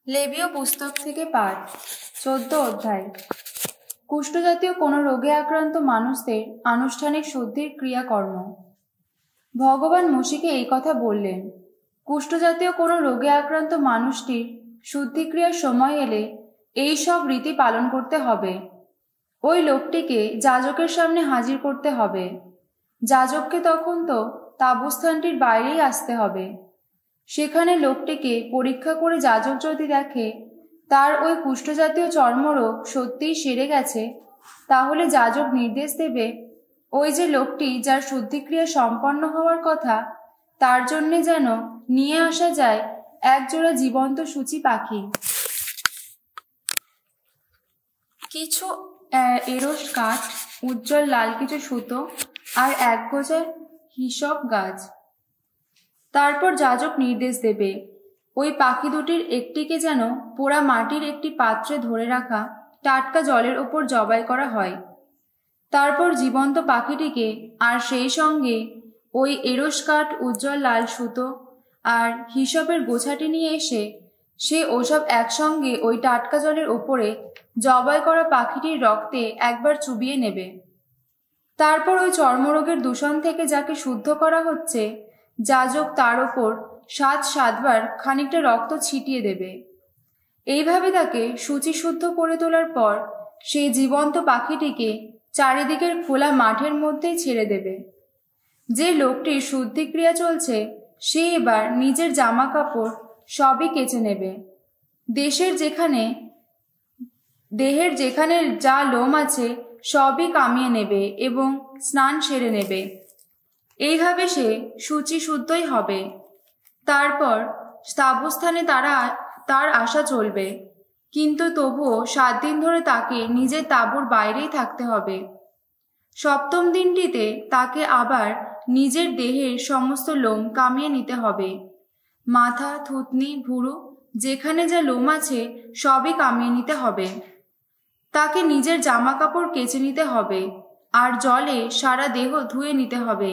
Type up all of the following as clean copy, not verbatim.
লেবীয় পুস্তক থেকে পাঠ 14 অধ্যায়। কুষ্ঠজাতীয় কোনো রোগে আক্রান্ত মানুষদের আনুষ্ঠানিক শুদ্ধির ক্রিয়াকর্ম। ভগবান মসিকে এই কথা বললেন। কুষ্ঠজাতীয় কোনো রোগে আক্রান্ত মানুষটির শুদ্ধিক্রিয়ার সময় এলে এই সব রীতি পালন করতে হবে। ওই লোকটিকে যাজকের সামনে হাজির করতে হবে। যাজককে তখন তো তাঁবুস্থানটির বাইরেই আসতে হবে। সেখানে লোকটিকে পরীক্ষা করে যাজক যদি দেখে তার ওই কুষ্ঠজাতীয় চর্মরোগ সত্যিই সেরে গেছে, তাহলে যাজক নির্দেশ দেবে ওই যে লোকটি যার শুদ্ধিক্রিয়া সম্পন্ন হওয়ার কথা, তার জন্যে যেন নিয়ে আসা যায় একজোড়া জীবন্ত সূচি পাখি, কিছু এরস কাঠ, উজ্জ্বল লাল কিছু সুতো আর এক গোছা হিসব গাছ। তারপর যাজক নির্দেশ দেবে ওই পাখি দুটির একটিকে যেন পোড়া মাটির একটি পাত্রে ধরে রাখা টাটকা জলের ওপর জবাই করা হয়। তারপর জীবন্ত পাখিটিকে আর সেই সঙ্গে ওই এরস কাঠ, উজ্জ্বল লাল সুতো আর হিসবের গোছাটি নিয়ে এসে সে ওসব একসঙ্গে ওই টাটকা জলের ওপরে জবাই করা পাখিটির রক্তে একবার চুবিয়ে নেবে। তারপর ওই চর্মরোগের দূষণ থেকে যাকে শুদ্ধ করা হচ্ছে, যাজক তার ওপর 7বার খানিকটা রক্ত ছিটিয়ে দেবে। এইভাবে তাকে শুচিশুদ্ধ করে তোলার পর সেই জীবন্ত পাখিটিকে চারিদিকের খোলা মাঠের মধ্যেই ছেড়ে দেবে। যে লোকটির শুদ্ধিক্রিয়া চলছে সে এবার নিজের জামা কাপড় সবই কেচে নেবে। দেহের যেখানে যা লোম আছে সবই কামিয়ে নেবে এবং স্নান সেরে নেবে। এইভাবে সে শুচিশুদ্ধই হবে। তারপর তাঁবুস্থানে তার আসা চলবে, কিন্তু তবুও 7 দিন ধরে তাকে নিজের তাঁবুর বাইরেই থাকতে হবে। 7ম দিনটিতে তাকে আবার নিজের দেহের সমস্ত লোম কামিয়ে নিতে হবে। মাথা, থুতনি, ভুরু, যেখানে যা লোম আছে সবই কামিয়ে নিতে হবে। তাকে নিজের জামা কাপড় কেচে নিতে হবে আর জলে সারা দেহ ধুয়ে নিতে হবে।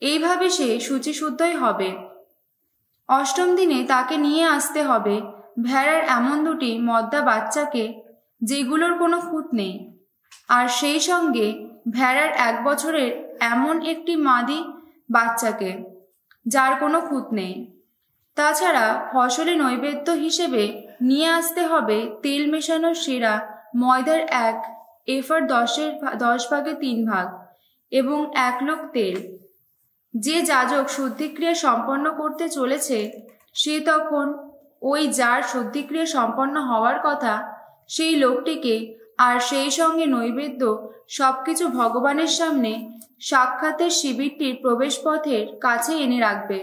এইভাবে সে শুচিশুদ্ধই হবে। 8ম দিনে তাকে নিয়ে আসতে হবে ভেড়ার এমন 2টি মদ্দা বাচ্চাকে যেগুলোর কোনো খুঁত নেই, আর সেই সঙ্গে ভেড়ার 1 বছরের এমন একটি মাদি বাচ্চাকে যার কোনো খুঁত নেই। তাছাড়া ফসলে নৈবেদ্য হিসেবে নিয়ে আসতে হবে তেল মেশানো সেরা ময়দার 1 এফার 10 ভাগে 3 ভাগ এবং 1 লোক তেল। যে যাজক শুদ্ধিক্রিয়া সম্পন্ন করতে চলেছে সে তখন ওই যার শুদ্ধিক্রিয়া সম্পন্ন হওয়ার কথা সেই লোকটিকে আর সেই সঙ্গে নৈবেদ্য সবকিছু ভগবানের সামনে সাক্ষাতের শিবিরটির প্রবেশপথের কাছে এনে রাখবে।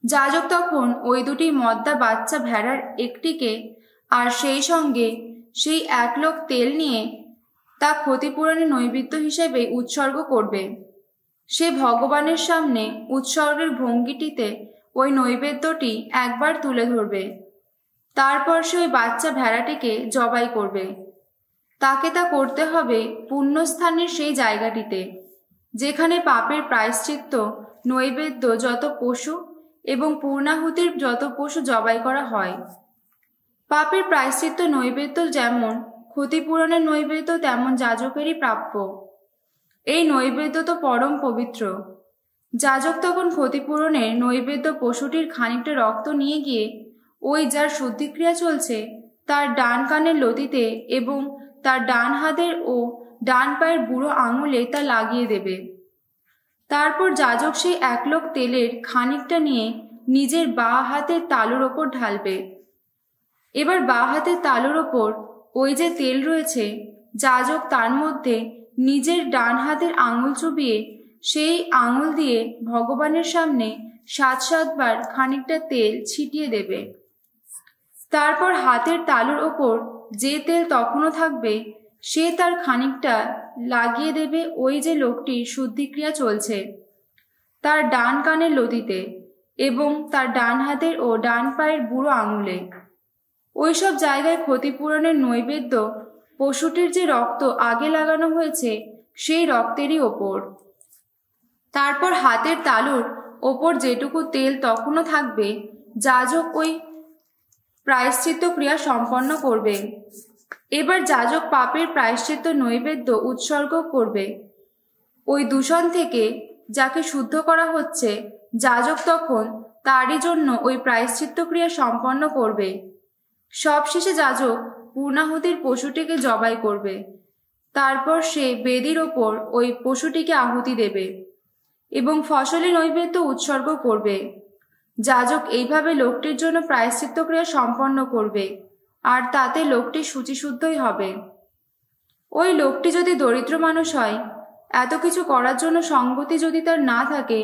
যাজক তখন ওই 2টি মদ্দা বাচ্চা ভেড়ার একটিকে আর সেই সঙ্গে সেই 1 লোক তেল নিয়ে তা ক্ষতিপূরণের নৈবেদ্য হিসেবে উৎসর্গ করবে। সে ভগবানের সামনে উৎসর্গের ভঙ্গিটিতে ওই নৈবেদ্যটি একবার তুলে ধরবে। তারপর সে ওই বাচ্চা ভেড়াটিকে জবাই করবে। তাকে তা করতে হবে পুণ্যস্থানের সেই জায়গাটিতে যেখানে পাপের প্রায়শ্চিত্ত নৈবেদ্য যত পশু এবং পূর্ণাহুতির যত পশু জবাই করা হয়। পাপের প্রায়শ্চিত্ত নৈবেদ্য যেমন ক্ষতিপূরণের নৈবেদ্য তেমন যাজকেরই প্রাপ্য। এই নৈবেদ্য তো পরম পবিত্র। যাজক তখন ক্ষতিপূরণের নৈবেদ্য পশুটির খানিকটা রক্ত নিয়ে গিয়ে ওই যার শুদ্ধিক্রিয়া চলছে তার ডান কানের লতিতে এবং তার ডান হাতের ও ডান পায়ের বুড়ো আঙুলে তা লাগিয়ে দেবে। তারপর যাজক সেই 1 লোক তেলের খানিকটা নিয়ে নিজের বাঁ হাতের তালুর ওপর ঢালবে। এবার বাঁ হাতের তালুর ওপর ওই যে তেল রয়েছে, যাজক তার মধ্যে নিজের ডান হাতের আঙুল চুবিয়ে সেই আঙুল দিয়ে ভগবানের সামনে 7বার খানিকটা তেল ছিটিয়ে দেবে। তারপর হাতের তালুর ওপর যে তেল তখনও থাকবে সে তার খানিকটা লাগিয়ে দেবে ওই যে লোকটির শুদ্ধিক্রিয়া চলছে তার ডান কানের লতিতে এবং তার ডান হাতের ও ডান পায়ের বুড়ো আঙুলে। ওইসব জায়গায় ক্ষতিপূরণের নৈবেদ্য পশুটির যে রক্ত আগে লাগানো হয়েছে সেই রক্তেরই ওপর। তারপর হাতের তালুর ওপর যেটুকু তেল তখনও থাকবে যাজক ওই প্রায়শ্চিত্ত ক্রিয়া সম্পন্ন করবে। এবার যাজক পাপের প্রায়শ্চিত্ত নৈবেদ্য উৎসর্গ করবে। ওই দূষণ থেকে যাকে শুদ্ধ করা হচ্ছে, যাজক তখন তারই জন্য ওই প্রায়শ্চিত্ত ক্রিয়া সম্পন্ন করবে। সবশেষে যাজক পূর্ণাহুতির পশুটিকে জবাই করবে। তারপর সে বেদির ওপর ওই পশুটিকে আহুতি দেবে এবং ফসলি নৈবেদ্য উৎসর্গ করবে। যাজক এইভাবে লোকটির জন্য প্রায়শ্চিত্ত ক্রিয়া সম্পন্ন করবে, আর তাতে লোকটি শুচিশুদ্ধই হবে। ওই লোকটি যদি দরিদ্র মানুষ হয়, এত কিছু করার জন্য সঙ্গতি যদি তার না থাকে,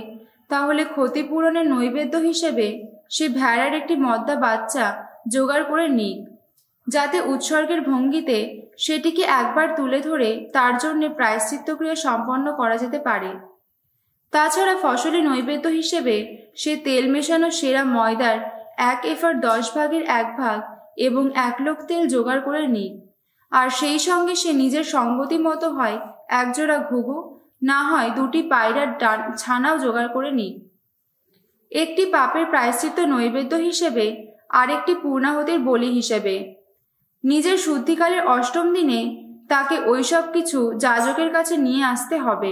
তাহলে ক্ষতিপূরণের নৈবেদ্য হিসেবে সে ভেড়ার একটি মদ্দা বাচ্চা জোগাড় করে নিক, যাতে উৎসর্গের ভঙ্গিতে সেটিকে একবার তুলে ধরে তার জন্য প্রায়শ্চিত্ত ক্রিয়া সম্পন্ন করা যেতে পারে। তাছাড়া ফসলি নৈবেদ্য হিসেবে সে তেল মেশানো সেরা ময়দার 1 এফার 10 ভাগের 1 ভাগ এবং 1 লোক তেল জোগাড় করে নিক, আর সেই সঙ্গে সে নিজের সঙ্গতি মতো হয় 1 জোড়া ঘুঘু, না হয় 2টি পায়রার ছানাও জোগাড় করে নিক। একটি পাপের প্রায়শ্চিত্ত নৈবেদ্য হিসেবে আরেকটি পূর্ণাহুতির বলি হিসেবে। নিজের শুদ্ধিকালের 8ম দিনে তাকে ওইসব কিছু যাজকের কাছে নিয়ে আসতে হবে,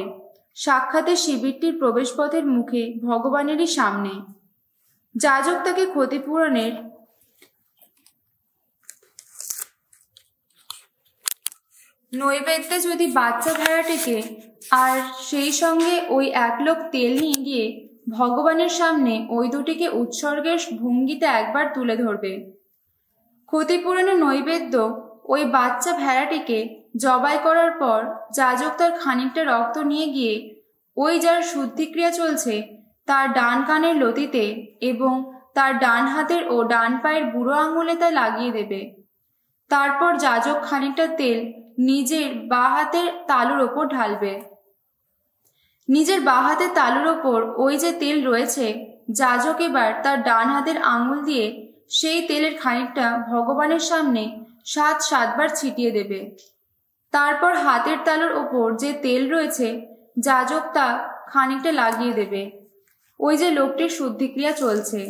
সাক্ষাতের শিবিরটির প্রবেশপথের মুখে ভগবানেরই সামনে। যাজক তাকে ক্ষতিপূরণের নৈবেদ্যে যদি বাচ্চা ভেড়াটিকে আর সেই সঙ্গে ওই 1 লোক তেল নিয়ে গিয়ে ভগবানের সামনে ওই দুটিকে উৎসর্গের ভঙ্গিতে একবার তুলে ধরবে। ক্ষতিপূরণের নৈবেদ্য ওই বাচ্চা ভেড়াটিকে জবাই করার পর যাজক তার খানিকটা রক্ত নিয়ে গিয়ে ওই যার শুদ্ধিক্রিয়া চলছে তার ডান কানের লতিতে এবং তার ডান হাতের ও ডান পায়ের বুড়ো আঙুলে তা লাগিয়ে দেবে। তারপর যাজক খানিকটা তেল নিজের বাঁ হাতের তালুর ওপর ঢালবে। নিজের বাঁ হাতের তালুর ওপর ওই যে তেল রয়েছে, যাজক এবার তার ডান হাতের আঙুল দিয়ে সেই তেলের খানিকটা ভগবানের সামনে 7 বার ছিটিয়ে দেবে। তারপর হাতের তালুর ওপর যে তেল রয়েছে, যাজক তা খানিকটা লাগিয়ে দেবে ওই যে লোকটির শুদ্ধিক্রিয়া চলছে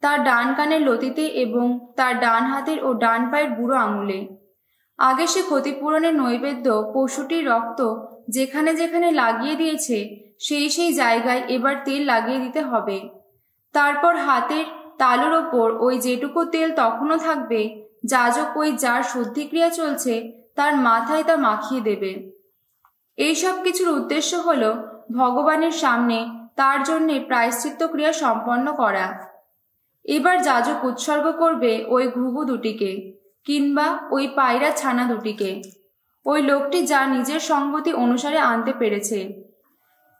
তার ডান কানের লতিতে এবং তার ডান হাতের ও ডান পায়ের বুড়ো আঙুলে। আগে সে ক্ষতিপূরণের নৈবেদ্য পশুটির রক্ত যেখানে যেখানে লাগিয়ে দিয়েছে সেই জায়গায় এবার তেল লাগিয়ে দিতে হবে। তারপর হাতের তালুর ওপর ওই যেটুকু তেল তখনও থাকবে, যাজক ওই যার শুদ্ধিক্রিয়া চলছে তার মাথায় তা মাখিয়ে দেবে। এই সব কিছুর উদ্দেশ্য হল ভগবানের সামনে তার জন্যে প্রায়শ্চিত্ত ক্রিয়া সম্পন্ন করা। এবার যাজক উৎসর্গ করবে ওই ঘুঘু দুটিকে কিংবা ওই পায়রা ছানা দুটিকে, ওই লোকটি যা নিজের সঙ্গতি অনুসারে আনতে পেরেছে।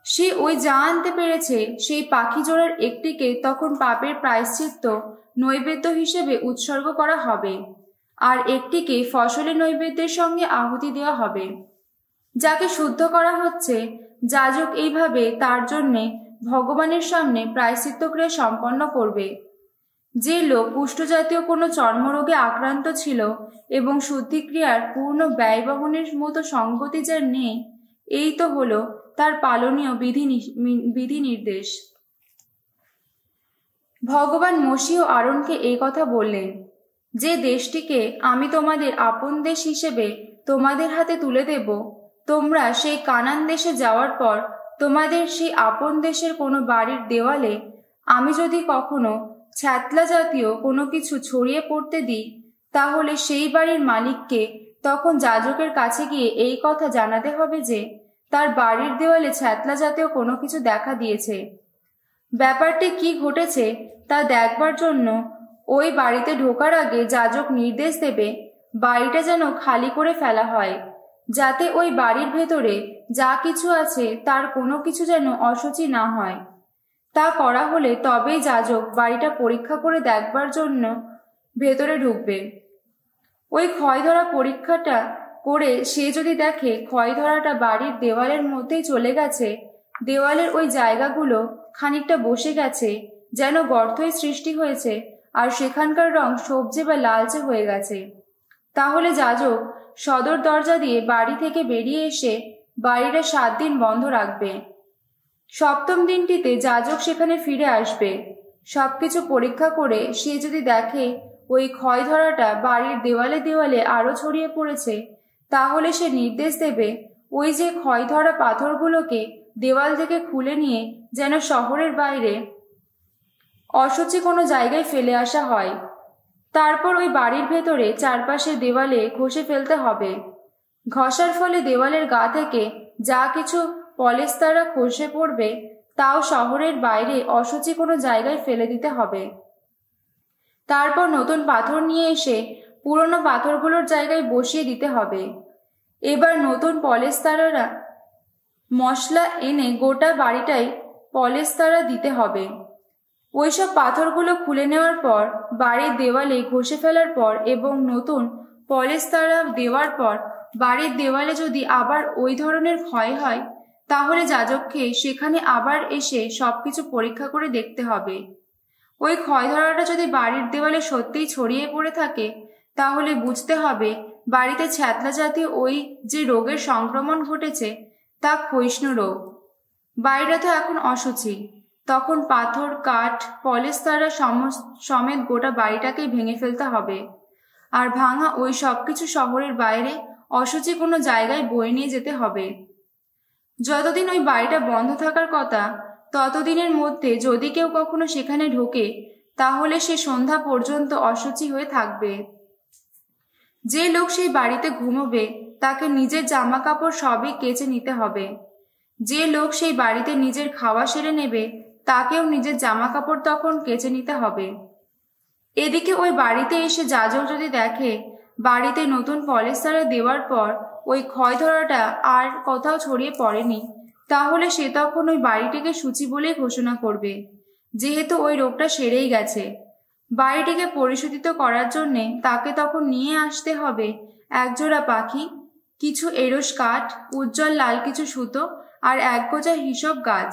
সে ওই যা আনতে পেরেছে সেই পাখি জোড়ার একটিকে তখন পাপের প্রায়শ্চিত্ত নৈবেদ্য হিসেবে উৎসর্গ করা হবে, আর একটিকে ফসলি নৈবেদ্যের সঙ্গে আহুতি দেওয়া হবে। যাকে শুদ্ধ করা হচ্ছে, যাজক এইভাবে তার জন্যে ভগবানের সামনে প্রায়শ্চিত্ত ক্রিয়া সম্পন্ন করবে। যে লোক কুষ্ঠজাতীয় কোনো চর্মরোগে আক্রান্ত ছিল এবং শুদ্ধিক্রিয়ার পূর্ণ ব্যয় বহনের মতো সঙ্গতি যার নেই, এই তো হলো তার পালনীয় বিধি নির্দেশ। ভগবান মোশি ও আরোনকে এই কথা বললেন, যে দেশটিকে আমি তোমাদের আপন দেশ হিসেবে তোমাদের হাতে তুলে দেব, তোমরা সেই কানান দেশে যাওয়ার পর তোমাদের সেই আপন দেশের কোনো বাড়ির দেওয়ালে আমি যদি কখনো ছ্যাতলা জাতীয় কোনো কিছু ছড়িয়ে পড়তে দিই, তাহলে সেই বাড়ির মালিককে তখন যাজকের কাছে গিয়ে এই কথা জানাতে হবে যে তার বাড়ির দেওয়ালে ছ্যাতলা জাতীয় কোনো কিছু দেখা দিয়েছে। ব্যাপারটি কি ঘটেছে তা দেখবার জন্য ওই বাড়িতে ঢোকার আগে যাজক নির্দেশ দেবে বাড়িটা যেন খালি করে ফেলা হয়, যাতে ওই বাড়ির ভেতরে যা কিছু আছে তার কোনো কিছু যেন অশুচি না হয়। তা করা হলে তবেই যাজক বাড়িটা পরীক্ষা করে দেখবার জন্য ভেতরে ঢুকবে। ওই ক্ষয় ধরা পরীক্ষাটা করে সে যদি দেখে ক্ষয় ধরাটা বাড়ির দেওয়ালের মধ্যেই চলে গেছে, দেওয়ালের ওই জায়গাগুলো খানিকটা বসে গেছে, যেন গর্তই সৃষ্টি হয়েছে, আর সেখানকার রং সবজে বা লালচে হয়ে গেছে, তাহলে যাজক সদর দরজা দিয়ে বাড়ি থেকে বেরিয়ে এসে বাড়িটা 7 দিন বন্ধ রাখবে। 7ম দিনটিতে যাজক সেখানে ফিরে আসবে। সবকিছু পরীক্ষা করে সে যদি দেখে ওই ক্ষয় ধরাটা বাড়ির দেওয়ালে দেওয়ালে আরো ছড়িয়ে পড়েছে, তাহলে সে নির্দেশ দেবে ওই যে ক্ষয় ধরা পাথরগুলোকে দেওয়াল থেকে খুলে নিয়ে যেন শহরের বাইরে অশুচি কোনো জায়গায় ফেলে আসা হয়। তারপর ওই বাড়ির ভেতরে চারপাশে দেওয়ালে ঘষে ফেলতে হবে। ঘষার ফলে দেওয়ালের গা থেকে যা কিছু পলেস্তারা খসে পড়বে তাও শহরের বাইরে অশুচি কোনো জায়গায় ফেলে দিতে হবে। তারপর নতুন পাথর নিয়ে এসে পুরনো পাথরগুলোর জায়গায় বসিয়ে দিতে হবে। এবার নতুন পলেস্তারা মশলা এনে গোটা বাড়িটাই পলেস্তারা দিতে হবে। ওইসব পাথরগুলো খুলে নেওয়ার পর বাড়ির দেওয়ালে ঘষে ফেলার পর এবং নতুন পলেস্তারা দেওয়ার পর বাড়ির দেওয়ালে যদি আবার ওই ধরনের ক্ষয় হয়, তাহলে যাজককে সেখানে আবার এসে সবকিছু পরীক্ষা করে দেখতে হবে। ওই ক্ষয় ধরাটা যদি বাড়ির দেওয়ালে সত্যিই ছড়িয়ে পড়ে থাকে, তাহলে বুঝতে হবে বাড়িতে ছ্যাতলা জাতীয় ওই যে রোগের সংক্রমণ ঘটেছে তা ক্ষয়িষ্ণু রোগ। বাড়িটা তো এখন অশুচি। তখন পাথর, কাঠ, পলেস্তারা সমেত গোটা বাড়িটাকেই ভেঙে ফেলতে হবে, আর ভাঙা ওই সবকিছু শহরের বাইরে অশুচি কোনো জায়গায় বয়ে নিয়ে যেতে হবে। যতদিন ওই বাড়িটা বন্ধ থাকার কথা, ততদিনের মধ্যে যদি কেউ কখনো সেখানে ঢোকে, তাহলে সে সন্ধ্যা পর্যন্ত অশুচি হয়ে থাকবে। যে লোক সেই বাড়িতে ঘুমোবে তাকে নিজের জামা কাপড় সবই কেচে নিতে হবে। যে লোক সেই বাড়িতে নিজের খাওয়া সেরে নেবে তাকেও নিজের জামা কাপড় তখন কেচে নিতে হবে। এদিকে ওই বাড়িতে এসে যাজক যদি দেখে বাড়িতে নতুন পলেস্তারা দেওয়ার পর ওই ক্ষয় ধরাটা আর কোথাও ছড়িয়ে পড়েনি, তাহলে সে তখন ওই বাড়িটিকে শুচি বলেই ঘোষণা করবে, যেহেতু ওই রোগটা সেরেই গেছে। বাড়িটিকে পরিশোধিত করার জন্যে তাকে তখন নিয়ে আসতে হবে একজোড়া পাখি, কিছু এরস কাঠ, উজ্জ্বল লাল কিছু সুতো আর এক গোছা হিসব গাছ।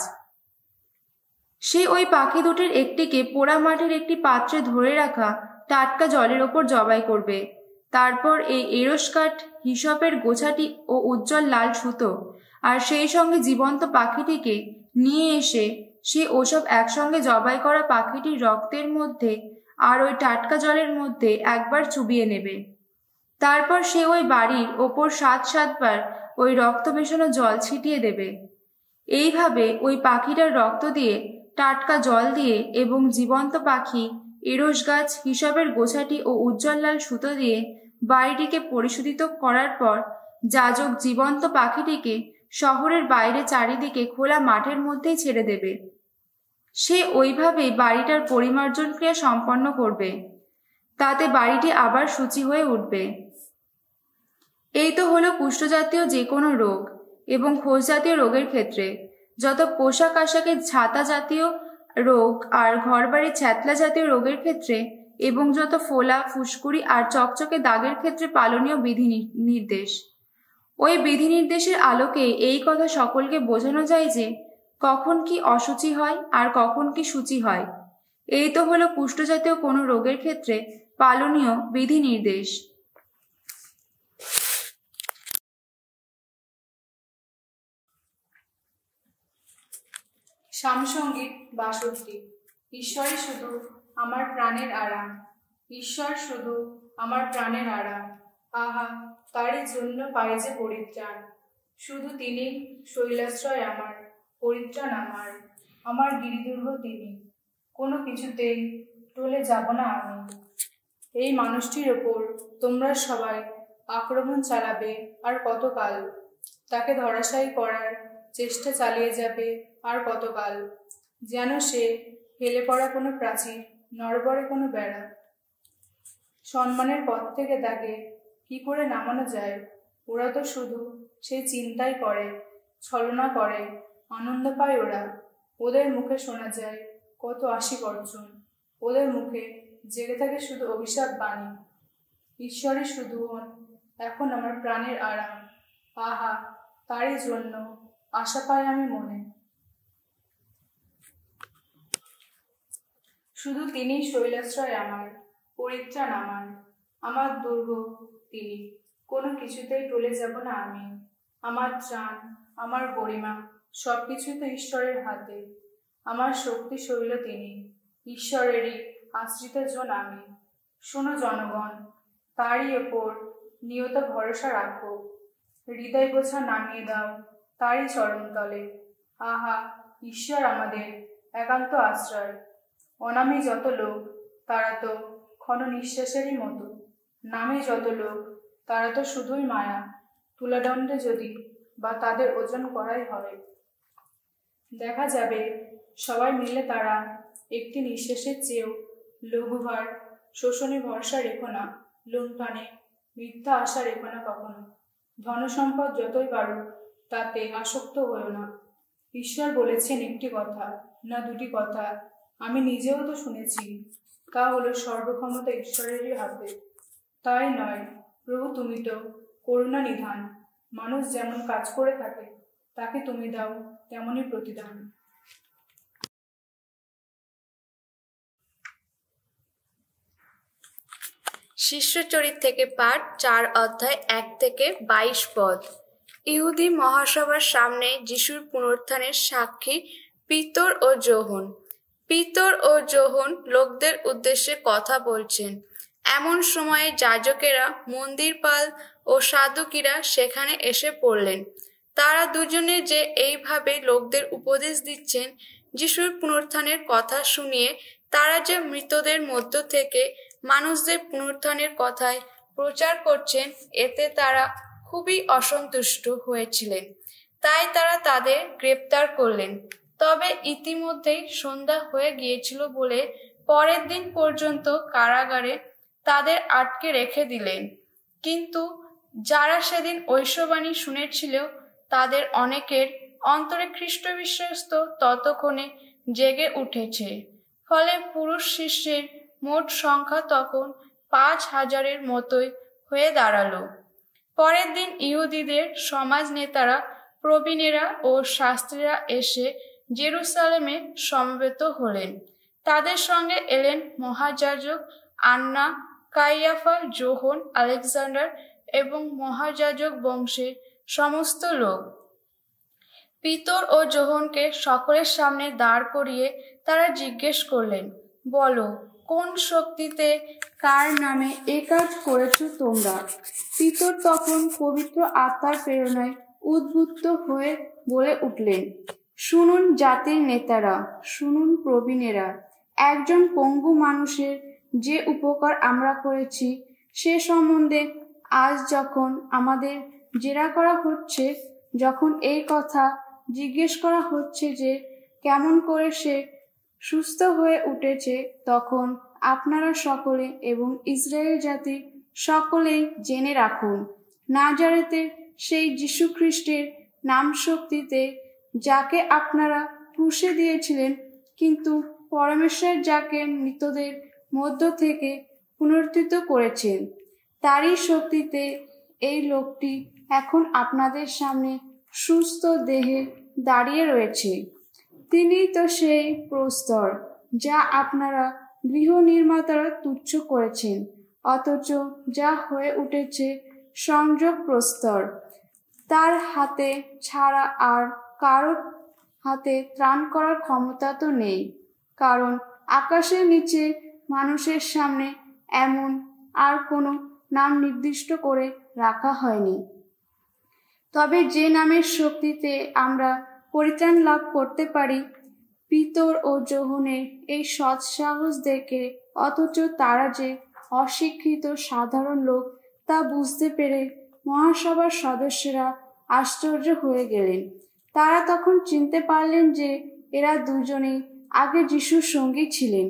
সে ওই পাখি দুটির একটিকে পোড়া মাটির একটি পাত্রে ধরে রাখা টাটকা জলের ওপর জবাই করবে। তারপর এই এরস কাঠ, হিসপের গোছাটি ও উজ্জ্বল লাল সুতো আর সেই সঙ্গে জীবন্ত পাখিটিকে নিয়ে এসে সে ওসব একসঙ্গে জবাই করা পাখিটির রক্তের মধ্যে আর ওই টাটকা জলের মধ্যে একবার চুবিয়ে নেবে। তারপর সে ওই বাড়ির ওপর 7 বার ওই রক্ত মেশানো জল ছিটিয়ে দেবে। এইভাবে ওই পাখিটার রক্ত দিয়ে, টাটকা জল দিয়ে এবং জীবন্ত পাখি, এরস গাছ, হিসাবের গোছাটি ও উজ্জ্বল লাল সুতো দিয়ে বাড়িটিকে পরিশোধিত করার পর যাজক জীবন্ত পাখিটিকে শহরের বাইরে চারিদিকে খোলা মাঠের মধ্যেই ছেড়ে দেবে। সে ওইভাবেই বাড়িটার পরিমার্জন ক্রিয়া সম্পন্ন করবে। তাতে বাড়িটি আবার শুচি হয়ে উঠবে। এই তো হলো কুষ্ঠজাতীয় যে কোনো রোগ এবং খোঁজ জাতীয় রোগের ক্ষেত্রে। যত পোশাক আশাকের ছাতা জাতীয় রোগ আর ঘরবাড়ির ছ্যাতলা জাতীয় রোগের ক্ষেত্রে এবং যত ফোলা, ফুসকুড়ি আর চকচকে দাগের ক্ষেত্রে পালনীয় বিধি নির্দেশ। ওই বিধি নির্দেশের আলোকে এই কথা সকলকে বোঝানো যায় যে কখন কি অশুচি হয় আর কখন কি শুচি হয়। এই তো হলো কুষ্ঠজাতীয় কোনো রোগের ক্ষেত্রে পালনীয় বিধি নির্দেশ। সামসঙ্গীত 62। ঈশ্বরই শুধু আমার প্রাণের আরাম, ঈশ্বর শুধু আমার প্রাণের আরাম, আহা তারই জন্য পাই যে পরিত্রাণ। শুধু তিনি শৈলাশ্রয় আমার, পরিত্রাণ আমার, আমার গিরিদুর্গ তিনি, কোনো কিছুতেই টলে যাব না আমি। এই মানুষটির ওপর তোমরা সবাই আক্রমণ চালাবে আর কতকাল, তাকে ধরাশায়ী করার চেষ্টা চালিয়ে যাবে আর কতকাল, যেন সে হেলে পড়া কোনো প্রাচীর, নড়বড়ে কোনো বেড়া। সম্মানের পথ থেকে তাকে কি করে নামানো যায়, ওরা তো শুধু সেই চিন্তাই করে, ছলনা করে, আনন্দ পায় ওরা। ওদের মুখে শোনা যায় কত আশি গর্জন, ওদের মুখে জেগে থাকে শুধু অভিশাপ বাণী। ঈশ্বরই শুধু এখন আমার প্রাণের আরাম, আহা তারই জন্য আশা পাই আমি মনে। শুধু তিনি শৈলাশ্রয় আমার, পরিত্রাণ আমার, আমার দুর্গ তিনি, কোনো কিছুতেই টলে যাব না আমি। আমার ত্রাণ, আমার গরিমা সবকিছুই তো ঈশ্বরের হাতে। আমার শক্তি শৈল তিনি, ঈশ্বরেরই আশ্রিত জন আমি। শোনো জনগণ, তারই ওপর নিয়ত ভরসা রাখো। হৃদয় বোঝা নামিয়ে দাও তারই চরণতলে। আহা, ঈশ্বর আমাদের একান্ত আশ্রয়। অনামী যত লোক তারা তো ক্ষণ নিঃশ্বাসেরই মতো, নামে যত লোক তারা তো শুধুই মায়া। তুলাদণ্ডে যদি বা তাদের ওজন করাই হয়, দেখা যাবে সবাই মিলে তারা একটি নিঃশ্বাসের চেয়েও লঘুভার। শোষণে ভরসা রেখো না, লুণ্ঠনে মিথ্যা আশা রেখো না কখনো। ধনসম্পদ যতই বাড়ুক তাতে আসক্ত হও না। ঈশ্বর বলেছেন একটি কথা, না দুটি কথা, আমি নিজেও তো শুনেছি। তা হলো সর্বক্ষমতা ঈশ্বরেরই হাতে। তাই নয় প্রভু, তুমি তো করুণা নিধান। মানুষ যেমন কাজ করে থাকে তাকে তুমি দাও তেমনই প্রতিদান। শিষ্যচরিত থেকে পাঠ, 4 অধ্যায় 1 থেকে 22 পদ। ইহুদি মহাসভার সামনে যিশুর পুনরুত্থানের সাক্ষী পিতর ও যোহন। পিতর ও যোহন লোকদের উদ্দেশ্যে কথা বলছেন। এমন সময়ে যাজকেরা, মন্দিরপাল ও সাদুকিরা সেখানে এসে পড়লেন। তারা দুজনে যে এইভাবে লোকদের উপদেশ দিচ্ছেন, যিশুর পুনরুত্থানের কথা শুনিয়ে তারা যে মৃতদের মধ্য থেকে মানুষদের পুনরুত্থানের কথায় প্রচার করছেন, এতে তারা খুবই অসন্তুষ্ট হয়েছিলেন। তাই তারা তাদের গ্রেপ্তার করলেন। তবে ইতিমধ্যেই সন্ধ্যা হয়ে গিয়েছিল বলে পরের দিন পর্যন্ত কারাগারে তাদের আটকে রেখে দিলেন। কিন্তু যারা সেদিন ঐশ্ববাণী শুনেছিল তাদের অনেকের অন্তরে খ্রিস্ট বিশ্বাসত ততক্ষণে জেগে উঠেছে। ফলে পুরুষ শিষ্যের মোট সংখ্যা তখন 5,000-এর মতোই হয়ে দাঁড়ালো। পরের দিন ইহুদিদের সমাজ নেতারা, প্রবীণেরা ও শাস্ত্রীরা এসে জেরুসালেমে সমবেত হলেন। তাদের সঙ্গে এলেন মহাযাজক আন্না, কাইয়াফা, যোহন, আলেকজান্ডার এবং মহাযাজক বংশের সমস্ত লোক। পিতর ও যোহনকে সকলের সামনে দাঁড় করিয়ে তারা জিজ্ঞেস করলেন, বলো, কোন শক্তিতে, কার নামে এ কাজ করেছ তোমরা? পিতর তখন পবিত্র আত্মার প্রেরণায় উদ্বুদ্ধ হয়ে বলে উঠলেন, শুনুন জাতির নেতারা, শুনুন প্রবীণেরা, একজন পঙ্গু মানুষের যে উপকার আমরা করেছি সে সম্বন্ধে আজ যখন আমাদের জেরা করা হচ্ছে, যখন এই কথা জিজ্ঞেস করা হচ্ছে যে কেমন করে সে সুস্থ হয়ে উঠেছে, তখন আপনারা সকলে এবং ইসরায়েল জাতি সকলেই জেনে রাখুন, নাজারেতের সেই যীশু খ্রিস্টের নাম শক্তিতে, যাকে আপনারা ক্রুশে দিয়েছিলেন, কিন্তু পরমেশ্বর যাকে মৃতদের মধ্য থেকে পুনরুত্থিত করেছেন, তারই শক্তিতে এই লোকটি এখন আপনাদের সামনে সুস্থ দেহে দাঁড়িয়ে রয়েছে। তিনি তো সেই প্রস্তর যা আপনারা গৃহ নির্মাতারা তুচ্ছ করেছেন, অথচ যা হয়ে উঠেছে সংযোগ প্রস্তর। তার হাতে ছাড়া আর কারোর হাতে ত্রাণ করার ক্ষমতা তো নেই, কারণ আকাশের নিচে মানুষের সামনে এমন আর কোনো নাম নির্দিষ্ট করে রাখা হয়নি, তবে যে নামের শক্তিতে আমরা পরিত্রাণ লাভ করতে পারি। পিতর ও যোহনের এই সৎসাহস দেখে, অথচ তারা যে অশিক্ষিত সাধারণ লোক তা বুঝতে পেরে মহাসভার সদস্যরা আশ্চর্য হয়ে গেলেন। তারা তখন চিনতে পারলেন যে এরা দুজনেই আগে যিশুর সঙ্গী ছিলেন।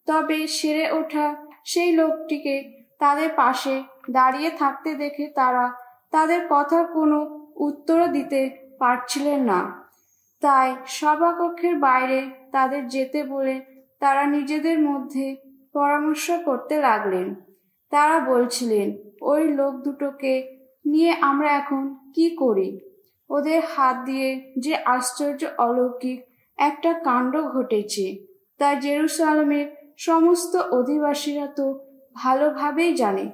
তবে সেরে ওঠা সেই লোকটিকে তাদের পাশে দাঁড়িয়ে থাকতে দেখে তারা তাদের কথার কোনো উত্তর দিতে পারছিলেন না। তাই সভাকক্ষের বাইরে তাদের যেতে বলে তারা নিজেদের মধ্যে পরামর্শ করতে লাগলেন। তারা বলছিলেন, ওই লোক দুটোকে নিয়ে আমরা এখন কি করি? ওদের হাত দিয়ে যে আশ্চর্য অলৌকিক একটা কাণ্ড ঘটেছে, তা জেরুসালেমের সমস্ত অধিবাসীরা তো ভালোভাবেই জানে,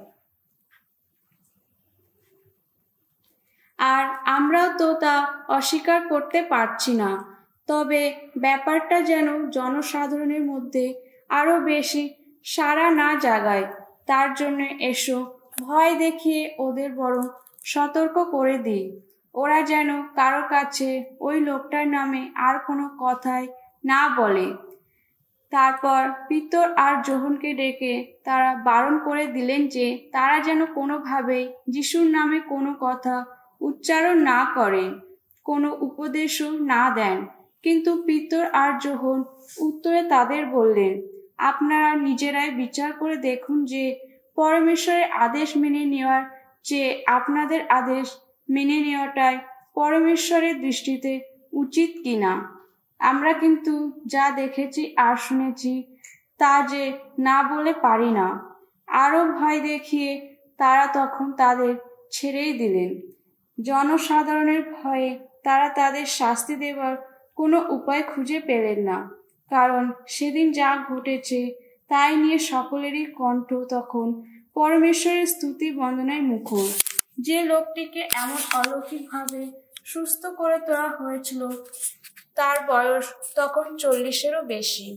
আর আমরাও তো তা অস্বীকার করতে পারছি না। তবে ব্যাপারটা যেন জনসাধারণের মধ্যে আরো বেশি সাড়া না জাগায়, তার জন্য এসো, ভয় দেখিয়ে ওদের বরং সতর্ক করে দিই, ওরা যেন কারো কাছে ওই লোকটার নামে আর কোনো কথাই না বলে। তারপর পিতর আর যোহনকে ডেকে তারা বারণ করে দিলেন যে তারা যেন কোনোভাবেই যিশুর নামে কোনো কথা উচ্চারণ না করেন, কোনো উপদেশও না দেন। কিন্তু পিতর আর যোহন উত্তরে তাদের বললেন, আপনারা নিজেরাই বিচার করে দেখুন যে পরমেশ্বরের আদেশ মেনে নেওয়ার চেয়ে আপনাদের আদেশ মেনে নেওয়াটাই পরমেশ্বরের দৃষ্টিতে উচিত কিনা। আমরা কিন্তু যা দেখেছি আর শুনেছি তা যে না বলে পারি না। আরো ভয় দেখিয়ে তারা তখন তাদের ছেড়েই দিলেন। জনসাধারণের ভয়ে তারা তাদের শাস্তি দেবার কোনো উপায় খুঁজে পেলেন না, কারণ সেদিন যা ঘটেছে তাই নিয়ে সকলেরই কণ্ঠ তখন পরমেশ্বরের স্তুতি বন্দনায় মুখর। যে লোকটিকে এমন অলৌকিকভাবে সুস্থ করে তোলা হয়েছিল তার বয়স তখন 40-এরও বেশি।